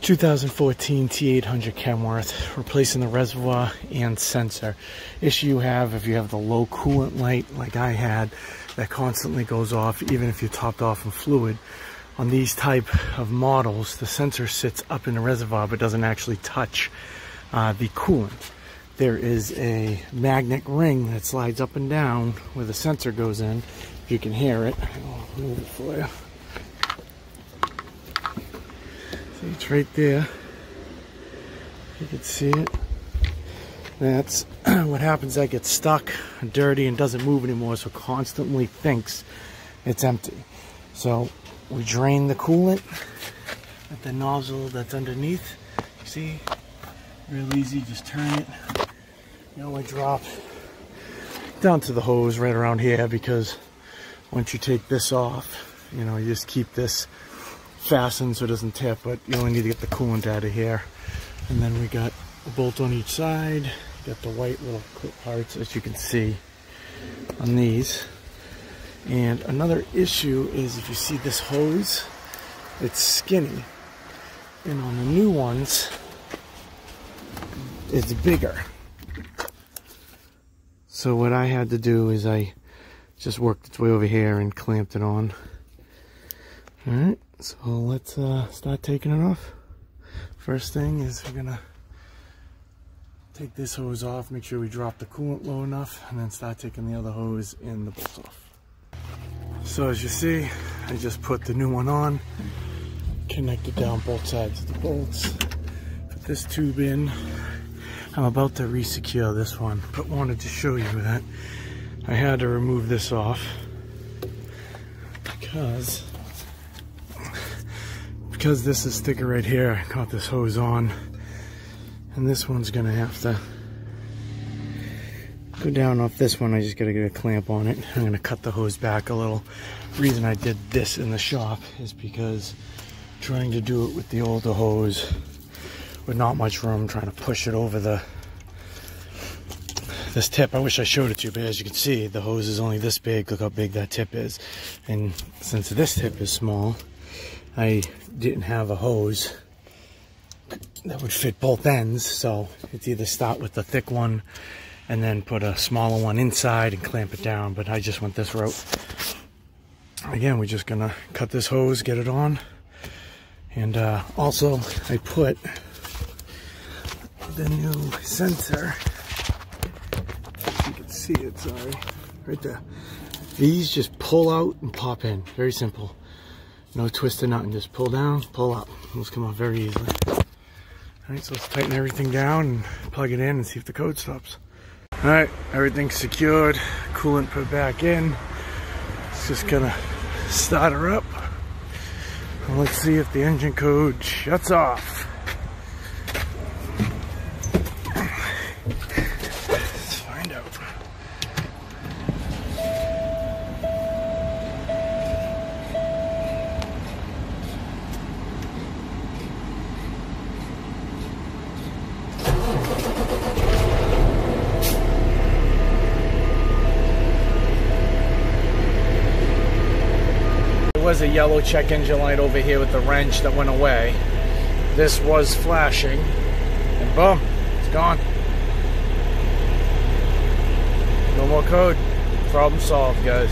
2014 T800 Kenworth, replacing the reservoir and sensor. Issue you have if you have the low coolant light like I had that constantly goes off even if you're topped off in fluid. On these type of models, the sensor sits up in the reservoir but doesn't actually touch the coolant. There is a magnet ring that slides up and down where the sensor goes in. If you can hear it, I'll move it for you. See, it's right there. You can see it. That's what happens. That gets stuck, dirty, and doesn't move anymore, so constantly thinks it's empty. So we drain the coolant at the nozzle that's underneath. See, real easy. Just turn it. You only drop down to the hose right around here, because once you take this off, you know, you just keep this fastened so it doesn't tip, but you only need to get the coolant out of here. And then we got a bolt on each side. Got the white little clip parts, as you can see on these. And another issue is, if you see this hose, it's skinny, and on the new ones it's bigger. So what I had to do is I just worked its way over here and clamped it on. Alright, so let's start taking it off. First thing is we're gonna take this hose off, make sure we drop the coolant low enough, and then start taking the other hose and the bolts off. So as you see, I just put the new one on, connected down both sides of the bolts, put this tube in. I'm about to re-secure this one, but wanted to show you that I had to remove this off because this is thicker right here. I got this hose on, and this one's gonna have to go down off this one. I just gotta get a clamp on it. I'm gonna cut the hose back a little. The reason I did this in the shop is because trying to do it with the older hose with not much room, trying to push it over this tip. I wish I showed it to you, but as you can see, the hose is only this big. Look how big that tip is. And since this tip is small, I didn't have a hose that would fit both ends, so it's either start with the thick one and then put a smaller one inside and clamp it down, but I just went this route. Again, we're just gonna cut this hose, get it on, and also I put the new sensor, if you can see it, sorry, right there. These just pull out and pop in, very simple. No twisting, nothing, just pull down, pull up. Those come off very easily. Alright, so let's tighten everything down and plug it in and see if the code stops. Alright, everything's secured, coolant put back in. It's just gonna start her up. And let's see if the engine code shuts off. Let's find out. Was a yellow check engine light over here with the wrench that went away. This was flashing, and boom, it's gone. No more code. Problem solved, guys.